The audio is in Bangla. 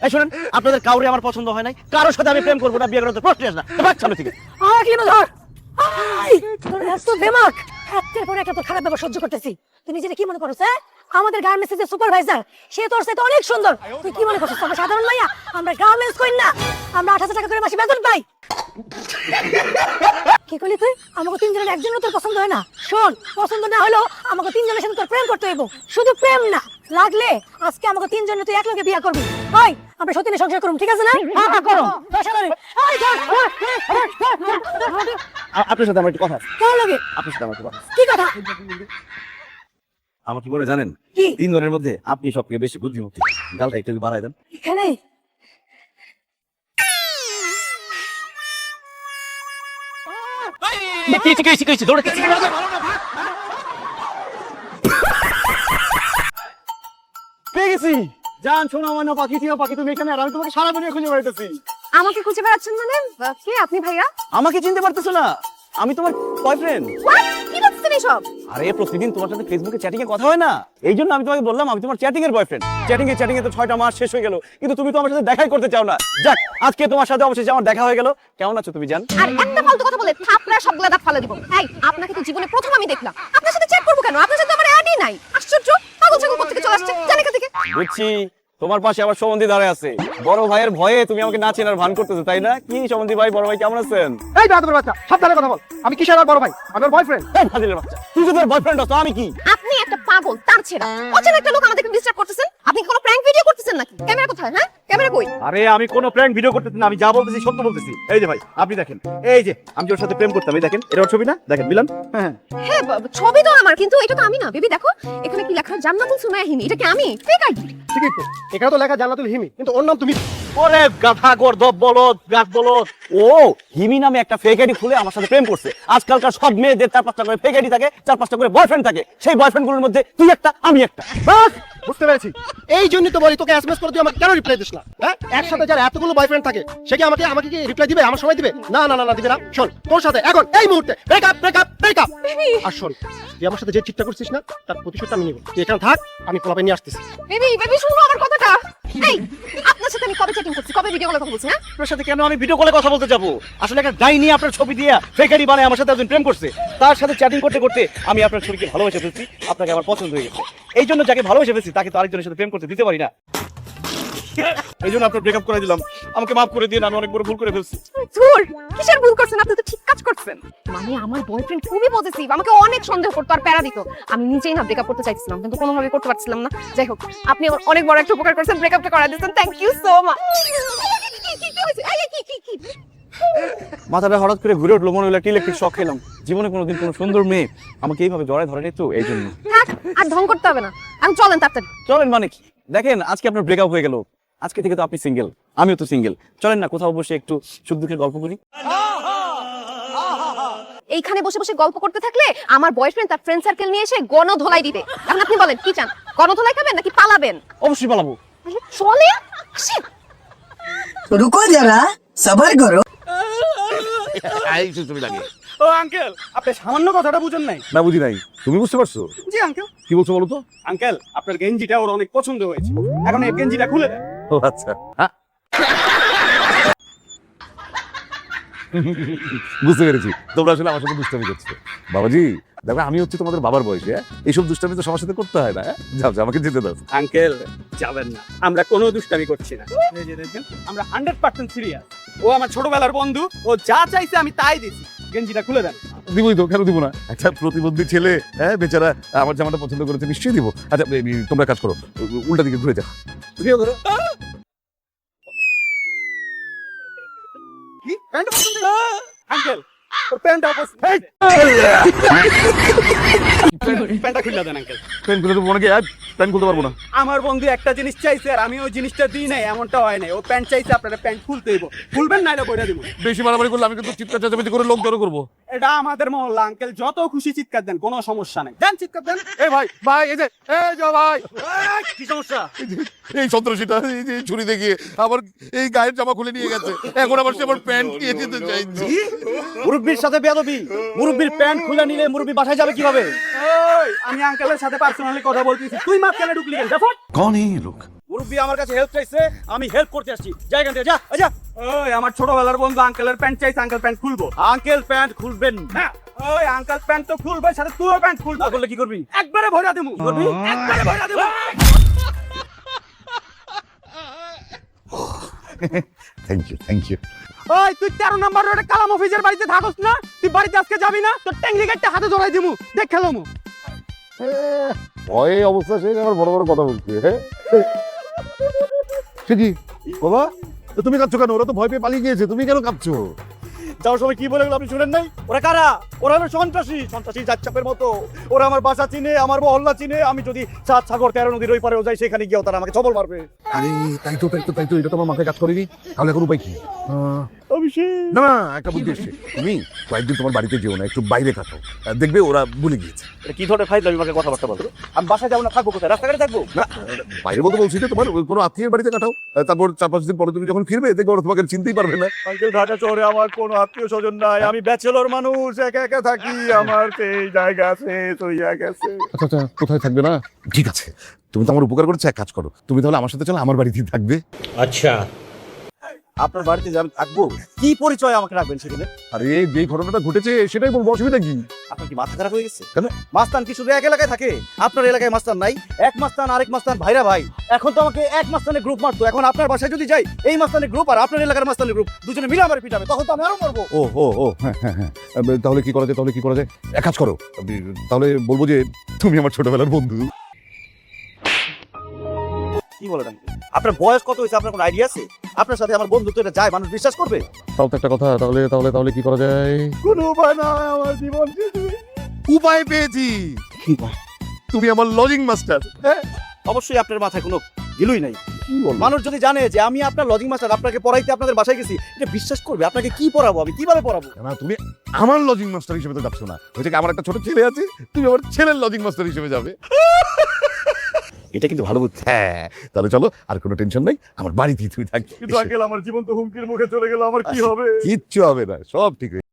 এই শুনেন, আপনাদের কাউরে আমার পছন্দ হয় নাই, কারোর সাথে আমি প্রেম করবো না, বিয়ে করার তো প্রশ্নই আসে না। বাচ্চা সামনে থেকে কি না ধর তোর এত দেমাগ, হাতের পরে একটা তোর খারাপ ব্যবহার সহ্য করতেছি। তুই নিজেকে কি মনে করছ? আমাদের গার্মেন্টসের যে সুপারভাইজার, সে তোর সাথে অনেক সুন্দর। তুই কি মনে করছিস আমরা সাধারণ মাইয়া? আমরা গার্মেন্টস কই না, আমরা 8,000 টাকা করে মাসে বেতন পাই। কি করলি তুই? আমাকে তিনজনের একজনও তোর পছন্দ হয় না? শোন, পছন্দ না হলো আমাকে তিনজনের সাথে তোর প্রেম করতে হইব। শুধু প্রেম না, লাগলে আজকে আমাকে তিনজনে তুই একলগে বিয়ে করবি। ওই আমরা সত্যি সংসার করুম, ঠিক আছে না? হ্যাঁ করো। আপনার সাথে আমার একটু কথা আছে। কেমন লাগে? আপনার সাথে আমার একটু কথা আছে। কি কথা? আমার কি বলে জানেন, কি? 3 জনের মধ্যে আপনি সবথেকে বেশি বুদ্ধিমতী। গালটা একটু বাড়াই দেন। এখানে পেয়ে গেছি। জান শোনো, আমার না পাখি ছিল, পাখি তুমি এখানে, আর আমি তোমাকে সারা দুনিয়া খুঁজে বেড়াইতেছি। আমাকে খুঁজে বেড়াচ্ছেন মানে? কে আপনি ভাইয়া? আমাকে চিনতে পারতেছো না? আমি তোমার বয়ফ্রেন্ড। কি বলছেন এসব? আরে প্রতিদিন তোমার সাথে ফেসবুকে চ্যাটিং এ কথা হয় না, এই জন্য আমি তোমাকে বললাম আমি তোমার চ্যাটিং এর বয়ফ্রেন্ড। চ্যাটিং এ তো 6টা মাস শেষ হয়ে গেল, কিন্তু তুমি তো আমার সাথে দেখাই করতে চাও না। যাক, আজকে তোমার সাথে অবশেষে আমার দেখা হয়ে গেল। কেমন আছো তুমি জান? আর একটা ফালতু কথা বলে থাপড়া সবগুলা দাঁত ফালা দিব। এই আপনাকে তো জীবনে প্রথম আমি দেখলাম, আপনার সাথে চ্যাট করব কেন? আপনার সাথে আমার অ্যাডই নাই। আশ্চর্য, পাগল ছাগল কোথা থেকে চলে আসছে জানি কোথা থেকে। বুঝছি, তোমার পাশে আবার সমন্ধি দাঁড়ায় আছে। বড় ভাইয়ের ভয়ে তুমি আমাকে না চেনার ভান করতেছো, তাই না? কি সমন্ধি ভাই, বড় ভাই কেমন আছেন? এই বাদর বাচ্চা, সাবধানে কথা বল। আমি কিসের আর বড় ভাই? আমার বয়ফ্রেন্ড। এই ফাজিলের বাচ্চা, তুই তো তোর বয়ফ্রেন্ড আছো, আমি কি? আপনি একটা পাগল, তার ছেড়া। অচেনা একটা লোক আমাদেরকে ডিস্টার্ব করতেছেন। আপনি কি কোনো প্র্যাঙ্ক ভিডিও করতেছেন নাকি? ক্যামেরা কোথায়? হ্যাঁ, ক্যামেরা কই? আরে আমি কোনো প্র্যাঙ্ক ভিডিও করতেছি না, আমি যা বলতেছি সত্য বলতেছি। এই যে ভাই, আপনি দেখেন, এই যে আমি ওর সাথে প্রেম করতাম, এই দেখেন, এটা ওর ছবি না? দেখেন মিলান। হ্যাঁ হ্যাঁ, ছবি তো আমার, কিন্তু এটা তো আমি না। বেবি দেখো, এখানে কি লেখা? জান্নাতুল সুনায়াহিমি। এটা কি আমি? Fake ID. ঠিকই তো, এখানে তো লেখা জান্নাতুল হিমি, কিন্তু ওর নাম তুমি। ওরে গাধা গর্দব বলদ, গাছ বলদ। ও হিমি নামে একটা ফেক আইডি খুলে আমার সাথে প্রেম করছে। আজকালকার সব মেয়েদের 4-5টা করে ফেক আইডি থাকে, 4-5টা করে বয়ফ্রেন্ড থাকে। সেই বয়ফ্রেন্ড গুলোর মধ্যে তুই একটা, আমি একটা। বাস, বুঝতে পেরেছি। এই জন্যই তো বলি তোকে এসএমএস করে তুই আমাকে কেন রিপ্লাই দিস না? হ্যাঁ, একসাথে যার এতগুলো বয়ফ্রেন্ড থাকে, সে কি আমাকে কি রিপ্লাই দিবে? আমার সময় দিবে? না না না না, দিবে না। শোন, তোর সাথে এখন এই মুহূর্তে ব্রেকআপ ব্রেকআপ ব্রেকআপ। আর শোন, তুই আমার সাথে যে চিটটা করছিস না, তার প্রতিশোধটা আমি নিব। তুই এখানে থাক, আমি পোলাপে নিয়ে আসতেছি। বেবি শুনো আমার কথাটা। এই, আপনার সাথে আমি কবে চ্যাটিং করছি, কবে ভিডিও কলে কথা বলছি? হ্যাঁ, আপনার সাথে কেন আমি ভিডিও কলে কথা বলতে যাবো? আসলে একটা ডাইনি আপনার ছবি দিয়ে ফেক আইডি বানায় আমার সাথে একজন প্রেম করছে। তার সাথে চ্যাটিং করতে করতে আমি আপনার ছবিকে ভালোবেসে ফেলছি, আপনাকে আমার পছন্দ হয়ে গেছে। এই জন্য যাকে ভালোবেসে ফেলছি তাকে তো আরেকজনের সাথে প্রেম করতে দিতে পারি না। এই জন্য আপনার ব্রেকআপ করে দিলাম। আমাকে মাফ করে দিন, আমি অনেক বড় ভুল করে ফেলছি। ধুর, কিসের ভুল করছেন? আপনি তো ঠিক কাজ করছেন। মানে আমার বয়ফ্রেন্ড খুবই পজিটিভ, আমাকে অনেক সন্দেহ করতো আর প্যারা দিত। আমি নিজেই না ব্রেকআপ করতে চাইছিলাম, কিন্তু কোনোভাবে করতে পারছিলাম না। যাই হোক, আপনি আমার অনেক বড় একটা উপকার করেছেন, ব্রেকআপটা করা দিয়েছেন। Thank you so much. মাথাটা হঠাৎ করে ঘুরে উঠলো, মনে হলো একটা ইলেকট্রিক শক খেলাম। জীবনে কোনোদিন কোনো সুন্দর মেয়ে আমাকে এইভাবে জড়ায় ধরে তো, এই জন্য। থাক, আর ঢং করতে হবে না। আমি চলেন তাড়াতাড়ি। চলেন মানে কি? দেখেন আজকে আপনার ব্রেকআপ হয়ে গেল, আজকে থেকে তো আপনি সিঙ্গেল, আমিও তো সিঙ্গেল। চলেন না কোথাও বসে একটু সুখ দুঃখের গল্প করি। এইখানে বসে বসে গল্প করতে থাকলে আমার বয়ফ্রেন্ড তার ফ্রেন্ড সার্কেল নিয়ে এসে গণধোলাই দিবে। এখন আপনি বলেন কি চান? গণধোলাই খাবেন নাকি পালাবেন? অবশ্যই পালাবো। চলে আসেন। रुको जरा सबर करो। ও আঙ্কেল, আপনি সামান্য কথাটা বুঝেন নাই। না বুঝি নাই, তুমি বুঝতে পারছো? জি আঙ্কেল। কি বলছো বলো তো? আঙ্কেল, আপনার গেঞ্জিটা ওর অনেক পছন্দ হয়েছে, এখন এই গেঞ্জিটা খুলে দেন। ও আচ্ছা, হ্যাঁ। বুঝতে পেরেছি, তোমরা আসলে আমার সাথে দুষ্টামি করছো। বাবাজি দেখো, আমি হচ্ছে তোমাদের বাবার বয়সে, হ্যাঁ? এইসব দুষ্টামি তো সবার সাথে করতে হয় না। যাও যাও, আমাকে যেতে দাও। আঙ্কেল যাবেন না, আমরা কোনো দুষ্টামি করছি না। এই যে দেখেন, আমরা 100% সিরিয়াস। ও আমার ছোটবেলার বন্ধু, ও যা চাইছে আমি তাই দিছি। গেঞ্জিটা খুলে দেন। দিবই তো, কেন দিব না? একটা প্রতিবন্ধী ছেলে, হ্যাঁ, বেচারা আমার জামাটা পছন্দ করেছে, নিশ্চয়ই দিব। আচ্ছা তোমরা কাজ করো, উল্টা দিকে ঘুরে যাও। তুমিও ধরো। কি প্যান্ট পছন্দ? আঙ্কেল, তোর প্যান্টটা পছন্দ। প্যান্টটা খুলে দেন আঙ্কেল। প্যান্ট খুলে দেবো নাকি? প্যান্ট খুলতে পারবো না। আমার বন্ধু একটা জিনিস চাইছে আর আমি ওই জিনিসটা দিই নাই, এমনটা হয় নাই। ও প্যান্ট চাইছে, আপনারা প্যান্ট খুলতে হইব। খুলবেন না এটা বইটা দিব। বেশি মারামারি করলে আমি কিন্তু চিৎকার চেঁচামেচি করে লোক জড়ো করবো। এটা আমাদের মহল্লা আঙ্কেল, যত খুশি চিৎকার দেন, কোনো সমস্যা নাই। দেন চিৎকার দেন। এই ভাই ভাই, এই যে ভাই, কি সমস্যা? এই সন্ত্রাসীটা এই যে ছুরি দেখিয়ে আমার এই গায়ের জামা খুলে নিয়ে গেছে, এখন আবার সে আমার প্যান্ট নিয়ে যেতে চাইছে। মুরব্বির সাথে বেয়াদবি। মুরব্বির প্যান্ট খুলে নিলে মুরব্বি বাসায় যাবে কিভাবে? ওই, আমি আঙ্কেলের সাথে পার্সোনালি কথা বলতেছি, তুই মাঝখানে ঢুকলি কেন? कौन है ये लोग? মুরব্বি আমার কাছে হেল্প চাইছে, আমি হেল্প করতে আসছি। যা এখান থেকে, যা যা। ওই আমার ছোটবেলার বন্ধু আঙ্কেলের প্যান্ট চাইছে, আঙ্কেল প্যান্ট খুলবো। আঙ্কেল প্যান্ট খুলবেন না। ওই আঙ্কেল প্যান্ট তো খুলবে, সাথে তুইও প্যান্ট খুলবো। না করলে কি করবি? একবারে ভরা দেবো। করবি? একবারে ভরা দেবো। থ্যাংক ইউ ওই তুই 13 নম্বর রোডে কালাম অফিসের বাড়িতে থাকস না? তুই বাড়িতে আজকে যাবি না? তোর ট্যাংলি গাড়িটা হাতে ধরাই দিমু, দেখ খেলামু। ভয়ে অবস্থা শেষ, আমার বড় বড় কথা বলছে। হ্যাঁ সে কি বাবা, তো তুমি কাঁদছো কেন? ওরা তো ভয় পেয়ে পালিয়ে গিয়েছে, তুমি কেন কাঁদছো? যাওয়ার সময় কি বলে গেল আপনি শুনেন নাই? ওরা কারা? ওরা হলো সন্ত্রাসী, সন্ত্রাসী জাতচাপের মতো। ওরা আমার বাসা চিনে, আমার মহল্লা চিনে। আমি যদি 7 সাগর 13 নদীর ওই পারেও যাই, সেখানে গিয়েও তারা আমাকে ছবল মারবে। আরে তাই তো এটা তোমার মাথায় কাজ করেনি। তাহলে এখন উপায় কি? অভিষেক, না না, একটা বুদ্ধি এসছে। তুমি কয়েকদিন তোমার বাড়িতে যেও না, একটু বাইরে কাটাও, দেখবে ওরা ভুলে গিয়েছে। এটা কি ধরনের ফাইল? আমাকে কথাবার্তা বলো। আমি বাসায় যাবো না, থাকবো কোথায়? রাস্তাঘাটে থাকবো? না, বাইরে বলতে বলছি যে তোমার কোনো আত্মীয়ের বাড়িতে কাটাও, তারপর 4-5 দিন পরে তুমি যখন ফিরবে দেখবে ওরা তোমাকে চিনতেই পারবে না। আঙ্কেল, ঢাকা শহরে আমার কোনো আত্মীয় স্বজন নাই। আমি ব্যাচেলর মানুষ, একা একা থাকি। আমার সেই জায়গা আছে, ওই জায়গা আছে। আচ্ছা, কোথায় থাকবে না? ঠিক আছে, তুমি তো আমার উপকার করেছো, এক কাজ করো, তুমি তাহলে আমার সাথে চলো, আমার বাড়িতেই থাকবে। আপনার বাড়িতে যে আমি থাকবো, কি পরিচয় আমাকে রাখবেন সেখানে? আরে যে ঘটনাটা ঘটেছে সেটাই বলবো, অসুবিধা কি? আপনার কি মাথা খারাপ হয়ে গেছে? কেন? মাস্তান কি শুধু এক এলাকায় থাকে? আপনার এলাকায় মাস্তান নাই? এক মাস্তান আরেক মাস্তান ভাইরা ভাই। এখন তো আমাকে এক মাস্তানের গ্রুপ মারতো, এখন আপনার বাসায় যদি যাই, এই মাস্তানের গ্রুপ আর আপনার এলাকার মাস্তানের গ্রুপ দুজনে মিলে আমার পিটাবে, তখন তো আমি আরো মরবো। ও হ্যাঁ, তাহলে কি করা যায়? এক কাজ করো, তাহলে বলবো যে তুমি আমার ছোটবেলার বন্ধু। কি বলেন আপনি? আপনার বয়স কত হয়েছে? আপনার কোনো আইডিয়া আছে? আপনার সাথে আমার বন্ধুত্ব এটা যায়, মানুষ বিশ্বাস করবে? তাও তো একটা কথা, তাহলে কি করা যায়? কোনো উপায় না, আমার জীবন উপায় পেয়েছি। তুমি আমার লজিং মাস্টার। অবশ্যই আপনার মাথায় কোনো গিলুই নাই। মানুষ যদি জানে যে আমি আপনার লজিং মাস্টার, আপনাকে পড়াইতে আপনাদের বাসায় গেছি, এটা বিশ্বাস করবে? আপনাকে কি পড়াবো আমি? কিভাবে পড়াবো? না, তুমি আমার লজিং মাস্টার হিসেবে তো যাচ্ছ না, হয়েছে কি আমার একটা ছোট ছেলে আছে, তুমি আমার ছেলের লজিং মাস্টার হিসেবে যাবে। এটা কিন্তু ভালো বুদ্ধি। হ্যাঁ, তাহলে চলো, আর কোনো টেনশন নাই, আমার বাড়িতেই তুমি থাকবে। কিন্তু আঙ্কেল, আমার জীবন তো হুমকির মুখে চলে গেল, আমার কি হবে? কিচ্ছু হবে না, সব ঠিক হয়ে